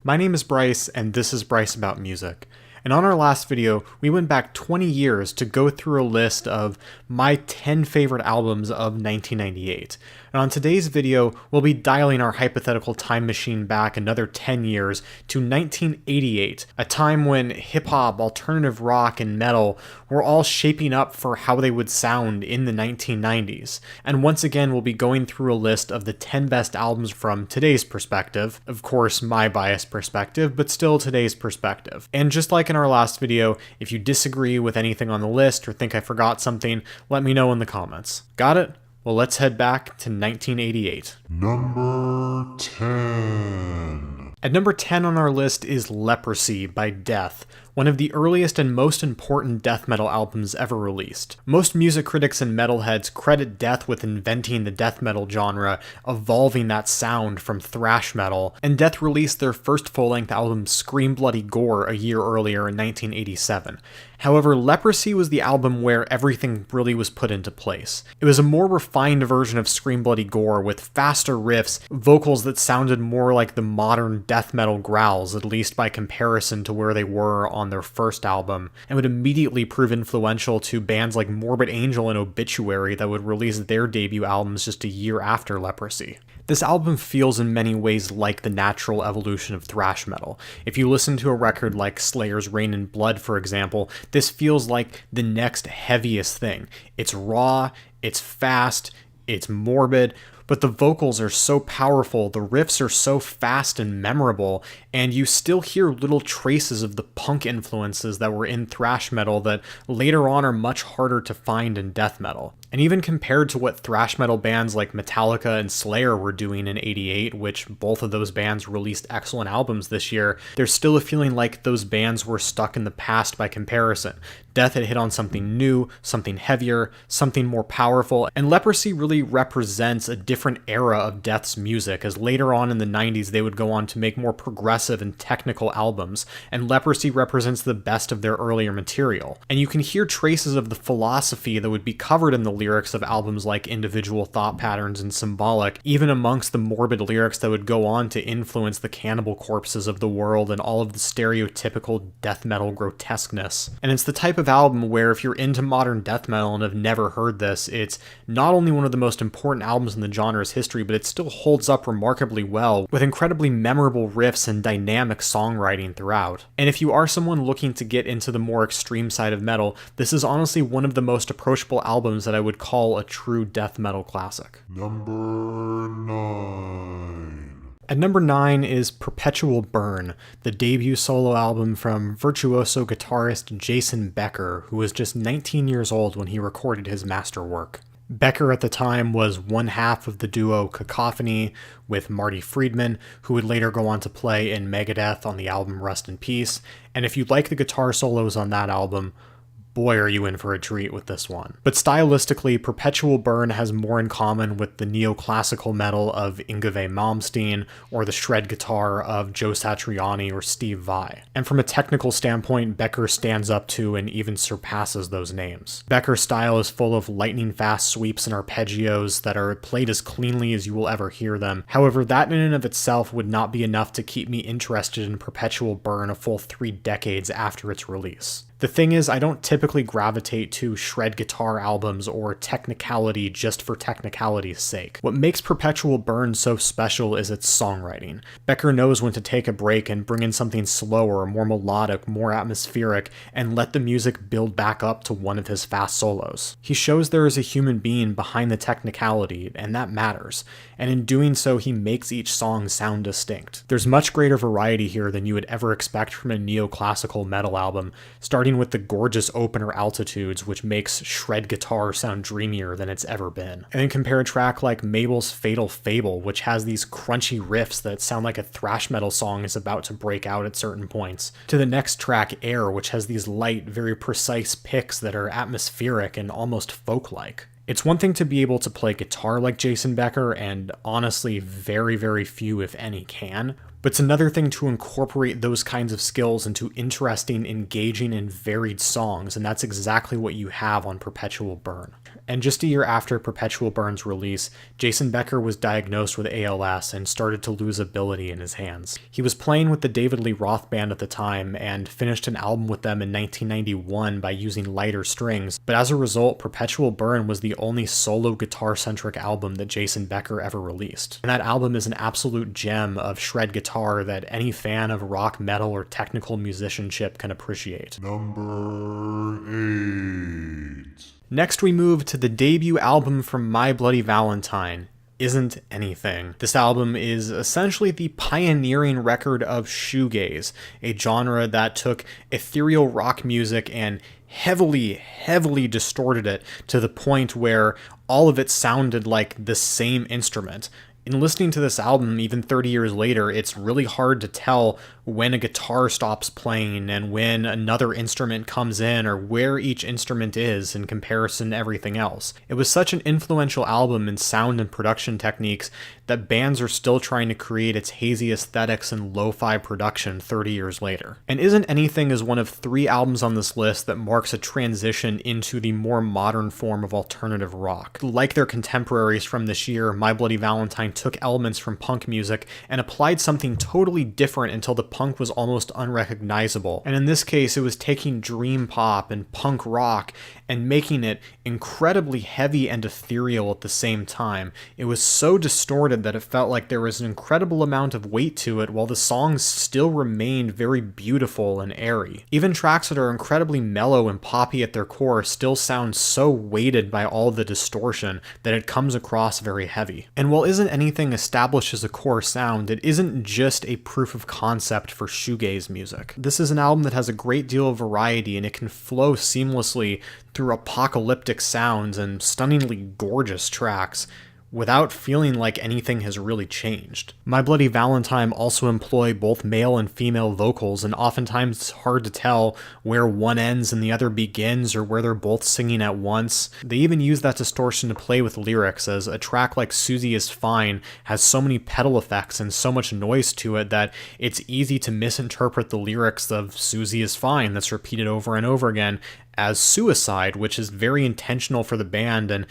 My name is Bryce, and this is Bryce About Music. And on our last video, we went back 20 years to go through a list of my 10 favorite albums of 1998. And on today's video, we'll be dialing our hypothetical time machine back another 10 years to 1988, a time when hip-hop, alternative rock, and metal were all shaping up for how they would sound in the 1990s. And once again, we'll be going through a list of the 10 best albums from today's perspective. Of course, my biased perspective, but still today's perspective. And just like in our last video, if you disagree with anything on the list or think I forgot something, let me know in the comments. Got it? Well, let's head back to 1988. Number 10. At number 10 on our list is Leprosy by Death, one of the earliest and most important death metal albums ever released. Most music critics and metalheads credit Death with inventing the death metal genre, evolving that sound from thrash metal, and Death released their first full-length album Scream Bloody Gore a year earlier in 1987. However, Leprosy was the album where everything really was put into place. It was a more refined version of Scream Bloody Gore with faster riffs, vocals that sounded more like the modern death metal growls, at least by comparison to where they were on their first album, and would immediately prove influential to bands like Morbid Angel and Obituary that would release their debut albums just a year after Leprosy. This album feels in many ways like the natural evolution of thrash metal. If you listen to a record like Slayer's Rain and Blood, for example, this feels like the next heaviest thing. It's raw, it's fast, it's morbid, but the vocals are so powerful, the riffs are so fast and memorable, and you still hear little traces of the punk influences that were in thrash metal that later on are much harder to find in death metal. And even compared to what thrash metal bands like Metallica and Slayer were doing in '88, which both of those bands released excellent albums this year, there's still a feeling like those bands were stuck in the past by comparison. Death had hit on something new, something heavier, something more powerful, and Leprosy really represents a different era of Death's music, as later on in the 90s they would go on to make more progressive and technical albums, and Leprosy represents the best of their earlier material. And you can hear traces of the philosophy that would be covered in the lyrics of albums like Individual Thought Patterns and Symbolic, even amongst the morbid lyrics that would go on to influence the Cannibal Corpses of the world and all of the stereotypical death metal grotesqueness. And it's the type of album where if you're into modern death metal and have never heard this, it's not only one of the most important albums in the genre's history, but it still holds up remarkably well, with incredibly memorable riffs and dynamic songwriting throughout. And if you are someone looking to get into the more extreme side of metal, this is honestly one of the most approachable albums that I would call a true death metal classic. Number 9. At number 9 is Perpetual Burn, the debut solo album from virtuoso guitarist Jason Becker, who was just 19 years old when he recorded his masterwork. Becker at the time was one half of the duo Cacophony with Marty Friedman, who would later go on to play in Megadeth on the album Rust in Peace, and if you like the guitar solos on that album, boy are you in for a treat with this one. But stylistically, Perpetual Burn has more in common with the neoclassical metal of Yngwie Malmsteen or the shred guitar of Joe Satriani or Steve Vai. And from a technical standpoint, Becker stands up to and even surpasses those names. Becker's style is full of lightning-fast sweeps and arpeggios that are played as cleanly as you will ever hear them. However, that in and of itself would not be enough to keep me interested in Perpetual Burn a full 3 decades after its release. The thing is, I don't typically gravitate to shred guitar albums or technicality just for technicality's sake. What makes Perpetual Burn so special is its songwriting. Becker knows when to take a break and bring in something slower, more melodic, more atmospheric, and let the music build back up to one of his fast solos. He shows there is a human being behind the technicality, and that matters. And in doing so, he makes each song sound distinct. There's much greater variety here than you would ever expect from a neoclassical metal album, starting with the gorgeous opener Altitudes, which makes shred guitar sound dreamier than it's ever been. And then compare a track like Mabel's Fatal Fable, which has these crunchy riffs that sound like a thrash metal song is about to break out at certain points, to the next track Air, which has these light, very precise picks that are atmospheric and almost folk-like. It's one thing to be able to play guitar like Jason Becker, and honestly very, very few, if any, can, But it's another thing to incorporate those kinds of skills into interesting, engaging, and varied songs, and that's exactly what you have on Perpetual Burn. And just a year after Perpetual Burn's release, Jason Becker was diagnosed with ALS and started to lose ability in his hands. He was playing with the David Lee Roth Band at the time and finished an album with them in 1991 by using lighter strings, but as a result, Perpetual Burn was the only solo guitar-centric album that Jason Becker ever released. And that album is an absolute gem of shred guitar that any fan of rock, metal, or technical musicianship can appreciate. Number 8. Next we move to the debut album from My Bloody Valentine, Isn't Anything. This album is essentially the pioneering record of shoegaze, a genre that took ethereal rock music and heavily distorted it to the point where all of it sounded like the same instrument. In listening to this album, even 30 years later, it's really hard to tell when a guitar stops playing and when another instrument comes in or where each instrument is in comparison to everything else. It was such an influential album in sound and production techniques that bands are still trying to create its hazy aesthetics and lo-fi production 30 years later. And Isn't Anything is one of 3 albums on this list that marks a transition into the more modern form of alternative rock. Like their contemporaries from this year, My Bloody Valentine took elements from punk music and applied something totally different until the punk was almost unrecognizable. And in this case, it was taking dream pop and punk rock and making it incredibly heavy and ethereal at the same time. It was so distorted that it felt like there was an incredible amount of weight to it, while the songs still remained very beautiful and airy. Even tracks that are incredibly mellow and poppy at their core still sound so weighted by all the distortion that it comes across very heavy. And while Isn't Anything establishes a core sound, it isn't just a proof of concept for shoegaze music. This is an album that has a great deal of variety, and it can flow seamlessly through apocalyptic sounds and stunningly gorgeous tracks without feeling like anything has really changed. My Bloody Valentine also employ both male and female vocals, and oftentimes it's hard to tell where one ends and the other begins or where they're both singing at once. They even use that distortion to play with lyrics, as a track like Susie Is Fine has so many pedal effects and so much noise to it that it's easy to misinterpret the lyrics of Susie Is Fine that's repeated over and over again as suicide, which is very intentional for the band and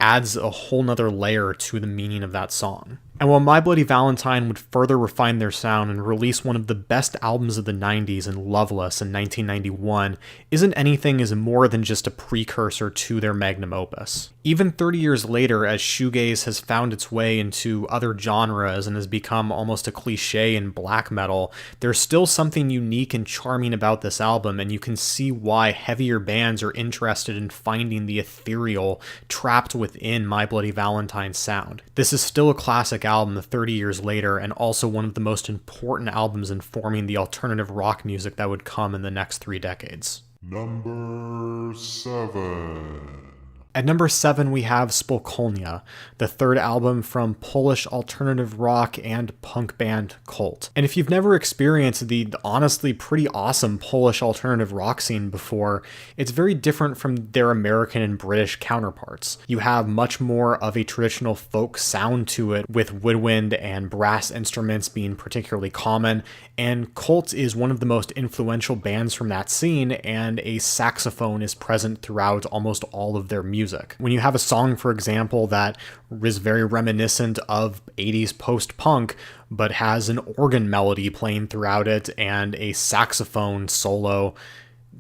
adds a whole nother layer to the meaning of that song. And while My Bloody Valentine would further refine their sound and release one of the best albums of the 90s in Loveless in 1991, Isn't Anything is more than just a precursor to their magnum opus. Even 30 years later, as shoegaze has found its way into other genres and has become almost a cliche in black metal, there's still something unique and charming about this album, and you can see why heavier bands are interested in finding the ethereal trapped within My Bloody Valentine's sound. This is still a classic album 30 years later, and also one of the most important albums in forming the alternative rock music that would come in the next 3 decades. Number 7. At number 7, we have Spokojnie, the 3rd album from Polish alternative rock and punk band Kult. And if you've never experienced the honestly pretty awesome Polish alternative rock scene before, it's very different from their American and British counterparts. You have much more of a traditional folk sound to it, with woodwind and brass instruments being particularly common, and Kult is one of the most influential bands from that scene, and a saxophone is present throughout almost all of their music. When you have a song, for example, that is very reminiscent of 80s post-punk, but has an organ melody playing throughout it and a saxophone solo,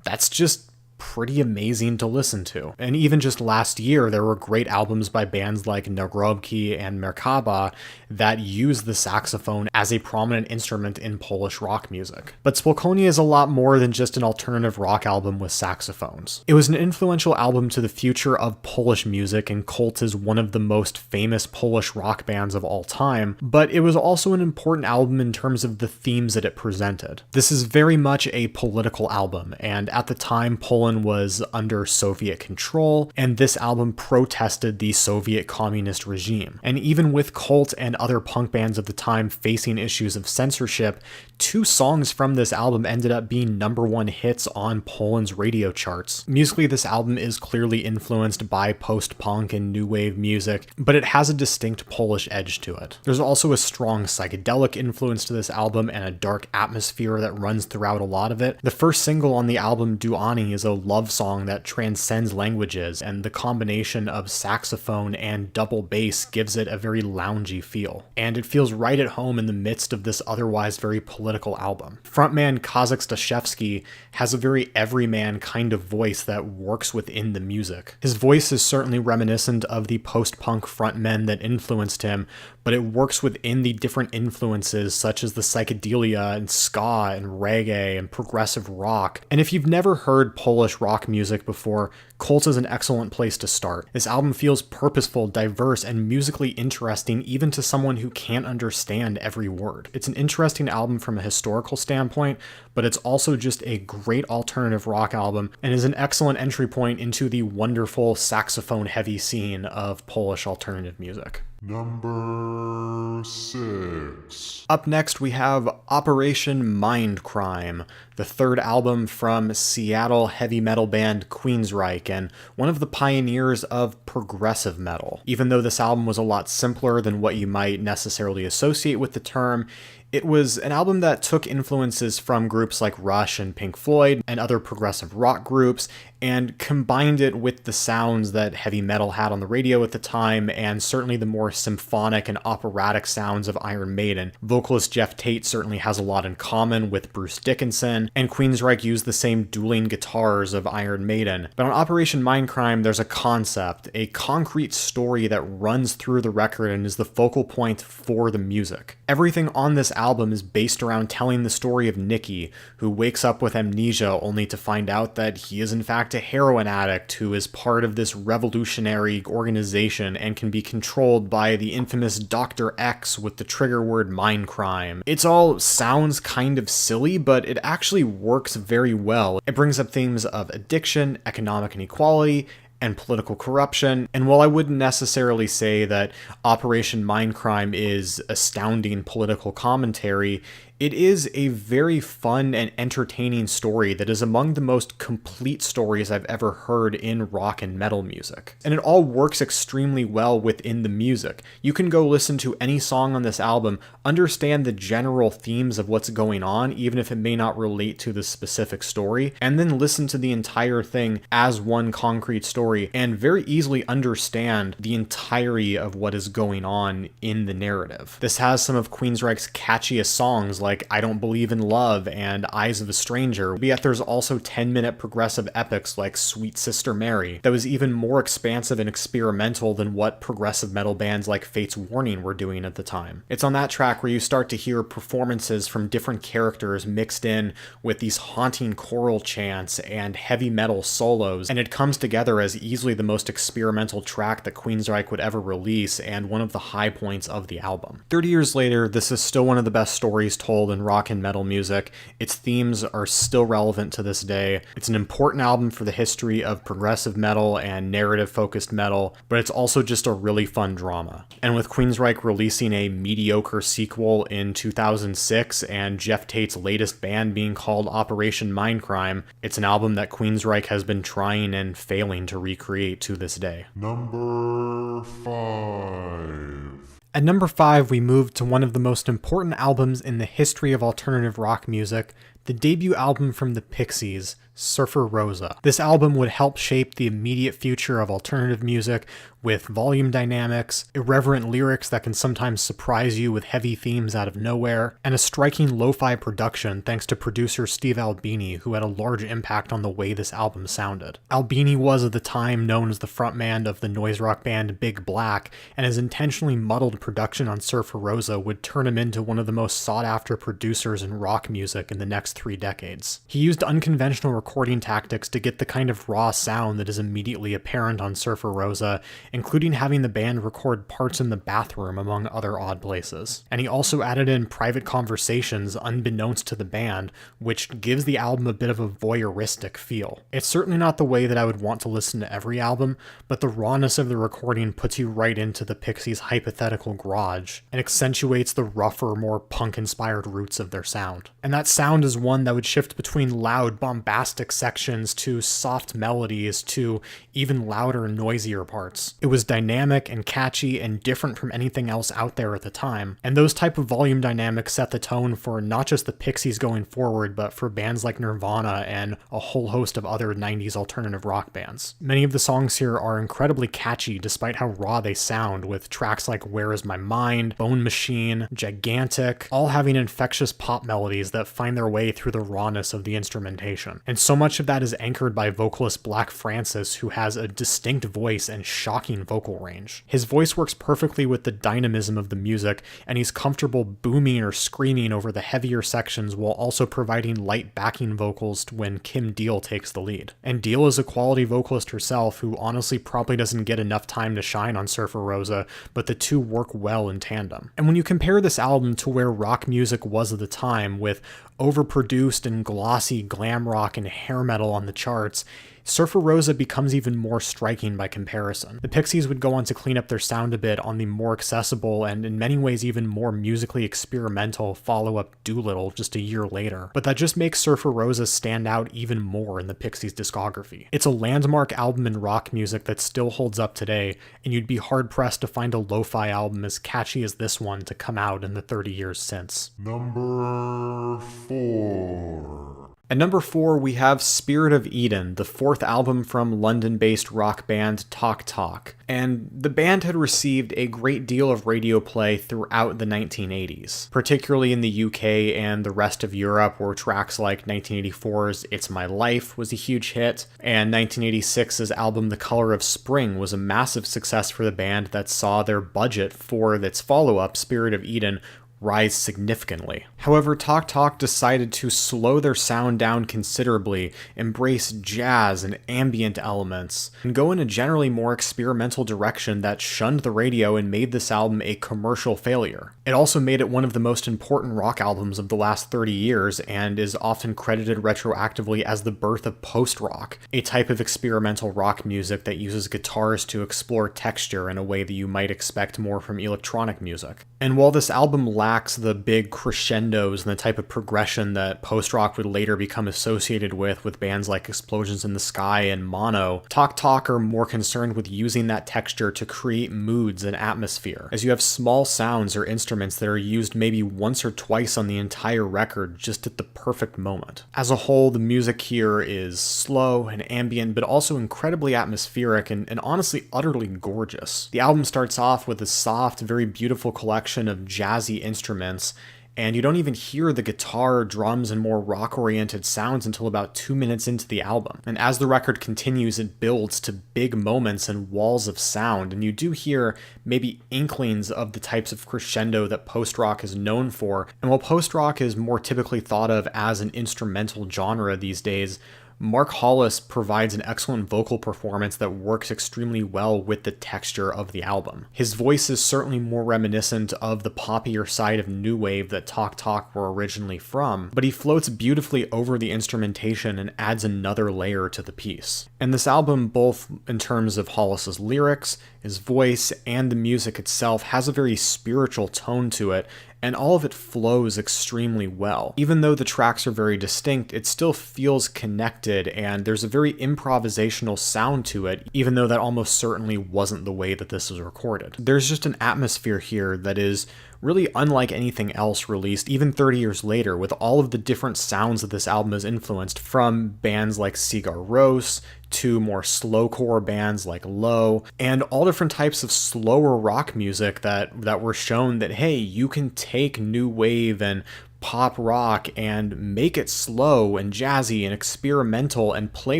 that's just pretty amazing to listen to. And even just last year, there were great albums by bands like Nagrobki and Merkaba that use the saxophone as a prominent instrument in Polish rock music. But Spokojnie is a lot more than just an alternative rock album with saxophones. It was an influential album to the future of Polish music, and Kult is one of the most famous Polish rock bands of all time, but it was also an important album in terms of the themes that it presented. This is very much a political album, and at the time, Poland Poland was under Soviet control, and this album protested the Soviet communist regime. And even with Kult and other punk bands of the time facing issues of censorship, 2 songs from this album ended up being #1 hits on Poland's radio charts. Musically, this album is clearly influenced by post-punk and new wave music, but it has a distinct Polish edge to it. There's also a strong psychedelic influence to this album and a dark atmosphere that runs throughout a lot of it. The first single on the album, Duani, is a love song that transcends languages, and the combination of saxophone and double bass gives it a very loungy feel. And it feels right at home in the midst of this otherwise very political album. Frontman Kazakh Staszewski has a very everyman kind of voice that works within the music. His voice is certainly reminiscent of the post-punk frontmen that influenced him, but it works within the different influences such as the psychedelia and ska and reggae and progressive rock. And if you've never heard Polish rock music before, Kult is an excellent place to start. This album feels purposeful, diverse, and musically interesting even to someone who can't understand every word. It's an interesting album from a historical standpoint, but it's also just a great alternative rock album and is an excellent entry point into the wonderful saxophone-heavy scene of Polish alternative music. Number 6. Up next, we have Operation Mindcrime, the 3rd album from Seattle heavy metal band Queensrÿche, and one of the pioneers of progressive metal. Even though this album was a lot simpler than what you might necessarily associate with the term, it was an album that took influences from groups like Rush and Pink Floyd and other progressive rock groups and combined it with the sounds that heavy metal had on the radio at the time, and certainly the more symphonic and operatic sounds of Iron Maiden. Vocalist Jeff Tate certainly has a lot in common with Bruce Dickinson, and Queensrÿche used the same dueling guitars of Iron Maiden. But on Operation Mindcrime, there's a concept, a concrete story that runs through the record and is the focal point for the music. Everything on this album is based around telling the story of Nicky, who wakes up with amnesia only to find out that he is in fact a heroin addict who is part of this revolutionary organization and can be controlled by the infamous Dr. X with the trigger word Mindcrime. It all sounds kind of silly, but it actually works very well. It brings up themes of addiction, economic inequality, and political corruption. And while I wouldn't necessarily say that Operation Mindcrime is astounding political commentary, it is a very fun and entertaining story that is among the most complete stories I've ever heard in rock and metal music. And it all works extremely well within the music. You can go listen to any song on this album, understand the general themes of what's going on, even if it may not relate to the specific story, and then listen to the entire thing as one concrete story and very easily understand the entirety of what is going on in the narrative. This has some of Queensrÿche's catchiest songs like I Don't Believe in Love and Eyes of a Stranger, but yet there's also 10-minute progressive epics like Sweet Sister Mary that was even more expansive and experimental than what progressive metal bands like Fate's Warning were doing at the time. It's on that track where you start to hear performances from different characters mixed in with these haunting choral chants and heavy metal solos, and it comes together as easily the most experimental track that Queensrÿche would ever release and one of the high points of the album. 30 years later, this is still one of the best stories told in rock and metal music. Its themes are still relevant to this day. It's an important album for the history of progressive metal and narrative-focused metal, but it's also just a really fun drama. And with Queensrÿche releasing a mediocre sequel in 2006 and Jeff Tate's latest band being called Operation Mindcrime, it's an album that Queensrÿche has been trying and failing to recreate to this day. Number 5. At number 5, we move to one of the most important albums in the history of alternative rock music, the debut album from the Pixies, Surfer Rosa. This album would help shape the immediate future of alternative music with volume dynamics, irreverent lyrics that can sometimes surprise you with heavy themes out of nowhere, and a striking lo-fi production thanks to producer Steve Albini, who had a large impact on the way this album sounded. Albini was at the time known as the frontman of the noise rock band Big Black, and his intentionally muddled production on Surfer Rosa would turn him into one of the most sought-after producers in rock music in the next 3 decades. He used unconventional recording tactics to get the kind of raw sound that is immediately apparent on Surfer Rosa, including having the band record parts in the bathroom among other odd places. And he also added in private conversations unbeknownst to the band, which gives the album a bit of a voyeuristic feel. It's certainly not the way that I would want to listen to every album, but the rawness of the recording puts you right into the Pixies' hypothetical garage and accentuates the rougher, more punk-inspired roots of their sound. And that sound is one that would shift between loud, bombastic sections to soft melodies to even louder, noisier parts. It was dynamic and catchy and different from anything else out there at the time, and those type of volume dynamics set the tone for not just the Pixies going forward, but for bands like Nirvana and a whole host of other 90s alternative rock bands. Many of the songs here are incredibly catchy despite how raw they sound, with tracks like Where Is My Mind, Bone Machine, Gigantic, all having infectious pop melodies that find their way through the rawness of the instrumentation. And so much of that is anchored by vocalist Black Francis, who has a distinct voice and shocking vocal range. His voice works perfectly with the dynamism of the music, and he's comfortable booming or screaming over the heavier sections while also providing light backing vocals when Kim Deal takes the lead. And Deal is a quality vocalist herself who honestly probably doesn't get enough time to shine on Surfer Rosa, but the two work well in tandem. And when you compare this album to where rock music was at the time, with overproduced and glossy glam rock and hair metal on the charts, Surfer Rosa becomes even more striking by comparison. The Pixies would go on to clean up their sound a bit on the more accessible and in many ways even more musically experimental follow-up Doolittle just a year later, but that just makes Surfer Rosa stand out even more in the Pixies' discography. It's a landmark album in rock music that still holds up today, and you'd be hard-pressed to find a lo-fi album as catchy as this one to come out in the 30 years since. Number 4. At number 4, we have Spirit of Eden, the 4th album from London-based rock band Talk Talk. And the band had received a great deal of radio play throughout the 1980s, particularly in the UK and the rest of Europe, where tracks like 1984's It's My Life was a huge hit, and 1986's album The Color of Spring was a massive success for the band that saw their budget for its follow-up, Spirit of Eden, rise significantly. However, Talk Talk decided to slow their sound down considerably, embrace jazz and ambient elements, and go in a generally more experimental direction that shunned the radio and made this album a commercial failure. It also made it one of the most important rock albums of the last 30 years and is often credited retroactively as the birth of post-rock, a type of experimental rock music that uses guitars to explore texture in a way that you might expect more from electronic music. And while this album lacks the big crescendos and the type of progression that post-rock would later become associated with bands like Explosions in the Sky and Mono, Talk Talk are more concerned with using that texture to create moods and atmosphere, as you have small sounds or instruments that are used maybe once or twice on the entire record just at the perfect moment. As a whole, the music here is slow and ambient, but also incredibly atmospheric and honestly utterly gorgeous. The album starts off with a soft, very beautiful collection of jazzy instruments, and you don't even hear the guitar, drums, and more rock-oriented sounds until about 2 minutes into the album. And as the record continues, it builds to big moments and walls of sound, and you do hear maybe inklings of the types of crescendo that post-rock is known for. And while post-rock is more typically thought of as an instrumental genre these days, Mark Hollis provides an excellent vocal performance that works extremely well with the texture of the album. His voice is certainly more reminiscent of the poppier side of new wave that Talk Talk were originally from, but he floats beautifully over the instrumentation and adds another layer to the piece. And this album, both in terms of Hollis's lyrics, his voice, and the music itself, has a very spiritual tone to it, and all of it flows extremely well. Even though the tracks are very distinct, it still feels connected, and there's a very improvisational sound to it, even though that almost certainly wasn't the way that this was recorded. There's just an atmosphere here that is really unlike anything else released, even 30 years later, with all of the different sounds that this album has influenced, from bands like Sigur Rós to more slowcore bands like Low, and all different types of slower rock music that were shown that, hey, you can take new wave and pop rock and make it slow and jazzy and experimental and play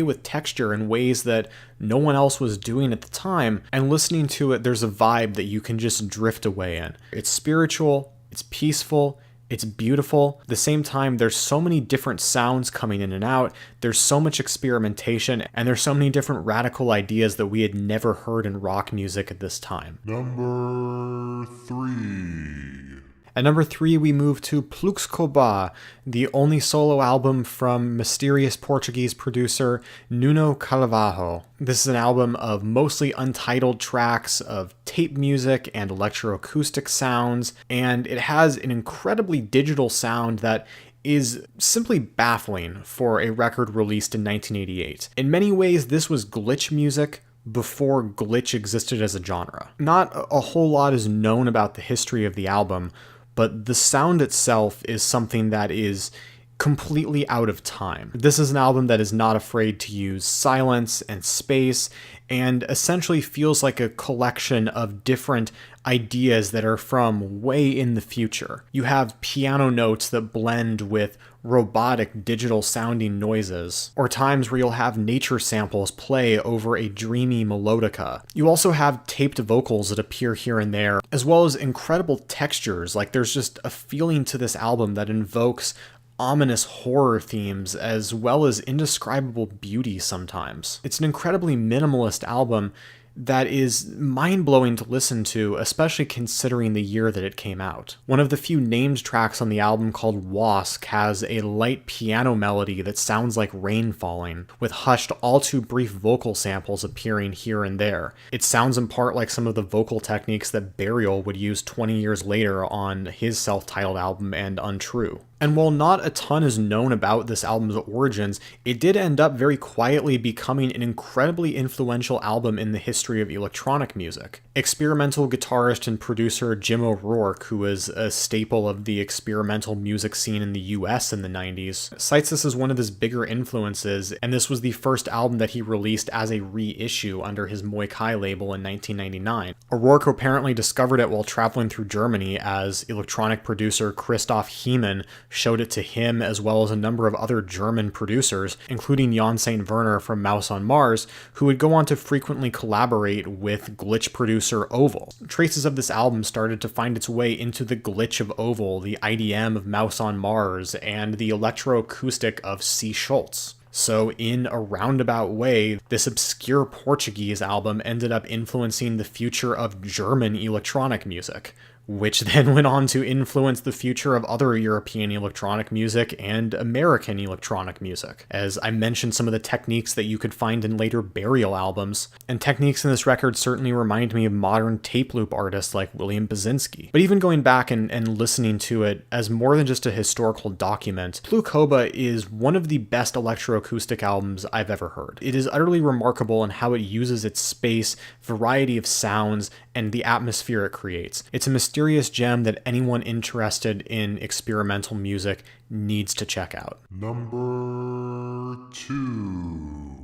with texture in ways that no one else was doing at the time, and listening to it, there's a vibe that you can just drift away in. It's spiritual, it's peaceful, It's beautiful. At the same time, there's so many different sounds coming in and out. There's so much experimentation, and there's so many different radical ideas that we had never heard in rock music at this time. Number 3. At number 3, we move to Plux, Quba, the only solo album from mysterious Portuguese producer Nuno Canavarro. This is an album of mostly untitled tracks of tape music and electroacoustic sounds, and it has an incredibly digital sound that is simply baffling for a record released in 1988. In many ways, this was glitch music before glitch existed as a genre. Not a whole lot is known about the history of the album, but the sound itself is something that is completely out of time. This is an album that is not afraid to use silence and space, and essentially feels like a collection of different ideas that are from way in the future. You have piano notes that blend with robotic digital sounding noises, or times where you'll have nature samples play over a dreamy melodica. You also have taped vocals that appear here and there, as well as incredible textures. Like, there's just a feeling to this album that invokes ominous horror themes as well as indescribable beauty sometimes. It's an incredibly minimalist album that is mind-blowing to listen to, especially considering the year that it came out. One of the few named tracks on the album, called Wask, has a light piano melody that sounds like rain falling, with hushed, all too brief vocal samples appearing here and there. It sounds in part like some of the vocal techniques that Burial would use 20 years later on his self-titled album and Untrue. And while not a ton is known about this album's origins, it did end up very quietly becoming an incredibly influential album in the history of electronic music. Experimental guitarist and producer Jim O'Rourke, who was a staple of the experimental music scene in the US in the 90s, cites this as one of his bigger influences, and this was the first album that he released as a reissue under his Muay Kai label in 1999. O'Rourke apparently discovered it while traveling through Germany, as electronic producer Christoph Hiemann showed it to him, as well as a number of other German producers, including Jan St. Werner from Mouse on Mars, who would go on to frequently collaborate with glitch producer Oval. Traces of this album started to find its way into the glitch of Oval, the IDM of Mouse on Mars, and the electroacoustic of C. Schultz. So in a roundabout way, this obscure Portuguese album ended up influencing the future of German electronic music, which then went on to influence the future of other European electronic music and American electronic music. As I mentioned, some of the techniques that you could find in later Burial albums, and techniques in this record certainly remind me of modern tape loop artists like William Basinski. But even going back and listening to it as more than just a historical document, Quba is one of the best electroacoustic albums I've ever heard. It is utterly remarkable in how it uses its space, variety of sounds, and the atmosphere it creates. It's a mysterious gem that anyone interested in experimental music needs to check out. Number 2.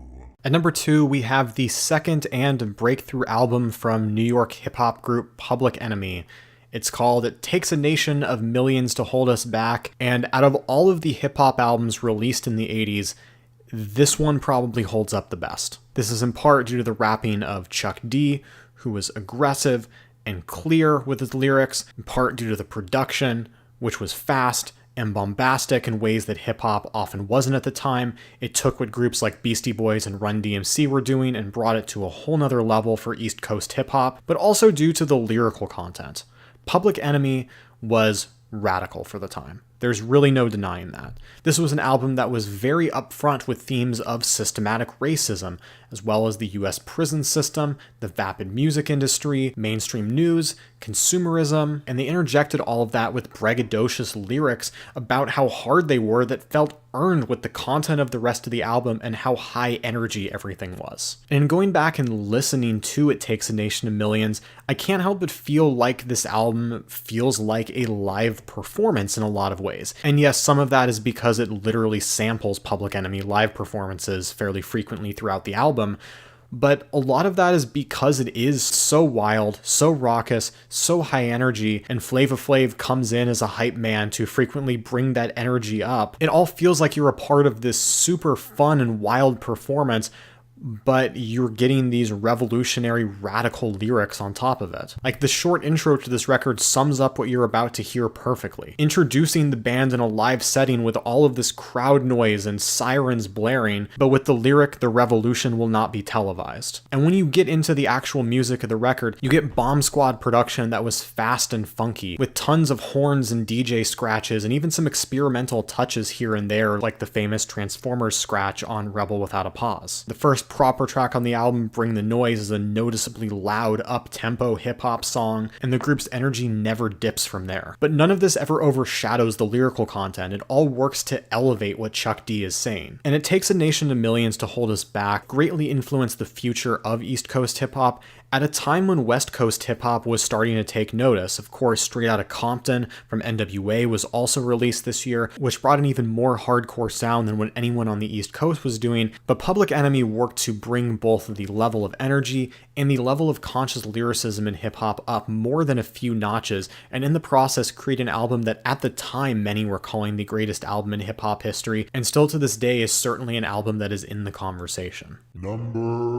At number 2, we have the second and breakthrough album from New York hip-hop group Public Enemy. It's called It Takes a Nation of Millions to Hold Us Back, and out of all of the hip-hop albums released in the 80s, this one probably holds up the best. This is in part due to the rapping of Chuck D, who was aggressive and clear with his lyrics, in part due to the production, which was fast and bombastic in ways that hip-hop often wasn't at the time. It took what groups like Beastie Boys and Run DMC were doing and brought it to a whole nother level for East Coast hip-hop, but also due to the lyrical content. Public Enemy was radical for the time. There's really no denying that. This was an album that was very upfront with themes of systematic racism, as well as the US prison system, the vapid music industry, mainstream news, consumerism, and they interjected all of that with braggadocious lyrics about how hard they were that felt earned with the content of the rest of the album and how high energy everything was. And going back and listening to It Takes a Nation of Millions, I can't help but feel like this album feels like a live performance in a lot of ways. And yes, some of that is because it literally samples Public Enemy live performances fairly frequently throughout the album, but a lot of that is because it is so wild, so raucous, so high energy, and Flava Flav comes in as a hype man to frequently bring that energy up. It all feels like you're a part of this super fun and wild performance, but you're getting these revolutionary, radical lyrics on top of it. Like, the short intro to this record sums up what you're about to hear perfectly. Introducing the band in a live setting with all of this crowd noise and sirens blaring, but with the lyric, "The revolution will not be televised." And when you get into the actual music of the record, you get Bomb Squad production that was fast and funky, with tons of horns and DJ scratches, and even some experimental touches here and there, like the famous Transformers scratch on Rebel Without a Pause. The first proper track on the album, Bring the Noise, is a noticeably loud, up-tempo hip-hop song, and the group's energy never dips from there. But none of this ever overshadows the lyrical content. It all works to elevate what Chuck D is saying. And It Takes a Nation of Millions to Hold Us Back greatly influenced the future of East Coast hip-hop at a time when West Coast hip-hop was starting to take notice. Of course, Straight Outta Compton from NWA was also released this year, which brought an even more hardcore sound than what anyone on the East Coast was doing, but Public Enemy worked to bring both the level of energy and the level of conscious lyricism in hip-hop up more than a few notches, and in the process create an album that at the time many were calling the greatest album in hip-hop history, and still to this day is certainly an album that is in the conversation. Number 1.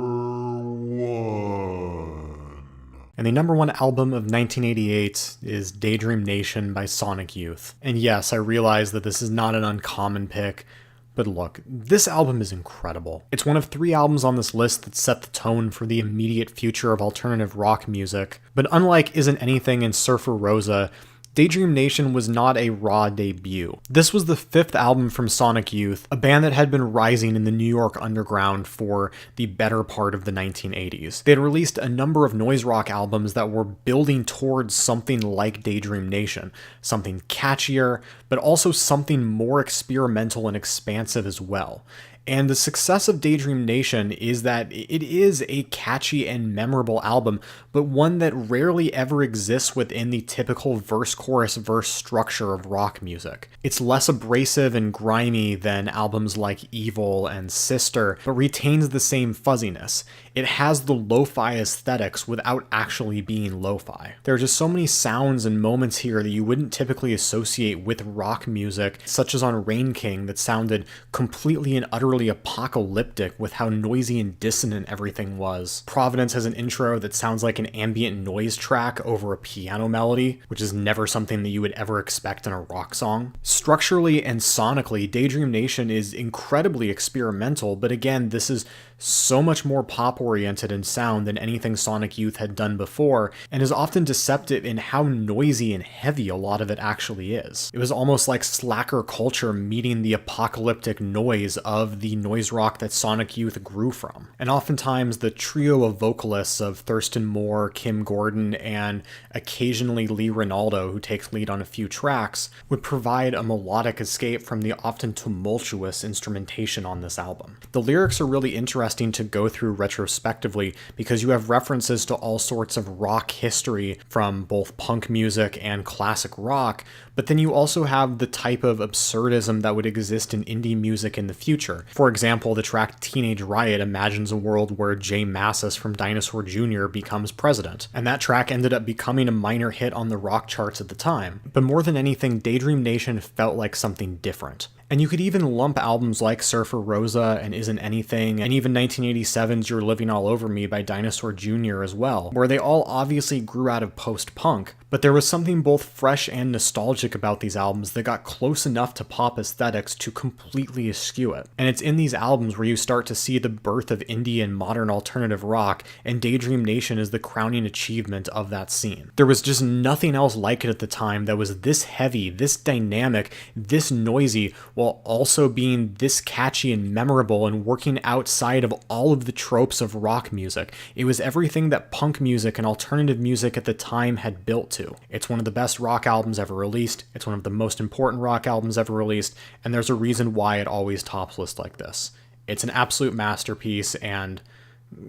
And the number one album of 1988 is Daydream Nation by Sonic Youth. And yes, I realize that this is not an uncommon pick, but look, this album is incredible. It's one of 3 albums on this list that set the tone for the immediate future of alternative rock music. But unlike Isn't Anything and Surfer Rosa, Daydream Nation was not a raw debut. This was the 5th album from Sonic Youth, a band that had been rising in the New York underground for the better part of the 1980s. They had released a number of noise rock albums that were building towards something like Daydream Nation, something catchier, but also something more experimental and expansive as well. And the success of Daydream Nation is that it is a catchy and memorable album, but one that rarely ever exists within the typical verse-chorus-verse structure of rock music. It's less abrasive and grimy than albums like Evil and Sister, but retains the same fuzziness. It has the lo-fi aesthetics without actually being lo-fi. There are just so many sounds and moments here that you wouldn't typically associate with rock music, such as on Rain King, that sounded completely and utterly apocalyptic with how noisy and dissonant everything was. Providence has an intro that sounds like an ambient noise track over a piano melody, which is never something that you would ever expect in a rock song. Structurally and sonically, Daydream Nation is incredibly experimental, but again, this is so much more pop-oriented in sound than anything Sonic Youth had done before, and is often deceptive in how noisy and heavy a lot of it actually is. It was almost like slacker culture meeting the apocalyptic noise of the noise rock that Sonic Youth grew from. And oftentimes the trio of vocalists of Thurston Moore, Kim Gordon, and occasionally Lee Ronaldo, who takes lead on a few tracks, would provide a melodic escape from the often tumultuous instrumentation on this album. The lyrics are really interesting to go through retrospectively because you have references to all sorts of rock history from both punk music and classic rock, but then you also have the type of absurdism that would exist in indie music in the future. For example, the track Teenage Riot imagines a world where Jay Mascis from Dinosaur Jr. becomes president, and that track ended up becoming a minor hit on the rock charts at the time. But more than anything, Daydream Nation felt like something different. And you could even lump albums like Surfer Rosa and Isn't Anything, and even 1987's You're Living All Over Me by Dinosaur Jr. as well, where they all obviously grew out of post-punk, but there was something both fresh and nostalgic about these albums that got close enough to pop aesthetics to completely eschew it. And it's in these albums where you start to see the birth of indie and modern alternative rock, and Daydream Nation is the crowning achievement of that scene. There was just nothing else like it at the time that was this heavy, this dynamic, this noisy, while also being this catchy and memorable and working outside of all of the tropes of rock music. It was everything that punk music and alternative music at the time had built to. It's one of the best rock albums ever released, it's one of the most important rock albums ever released, and there's a reason why it always tops lists like this. It's an absolute masterpiece, and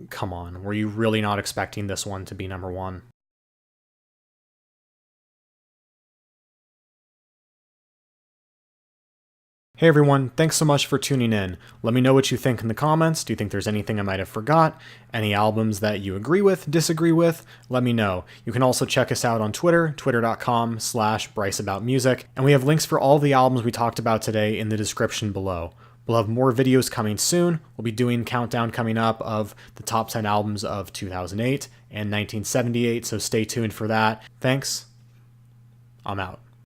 come on, were you really not expecting this one to be number one? Hey everyone, thanks so much for tuning in. Let me know what you think in the comments. Do you think there's anything I might have forgot? Any albums that you agree with, disagree with? Let me know. You can also check us out on Twitter, twitter.com/BryceAboutMusic, and we have links for all the albums we talked about today in the description below. We'll have more videos coming soon. We'll be doing countdown coming up of the top 10 albums of 2008 and 1978, so stay tuned for that. Thanks. I'm out.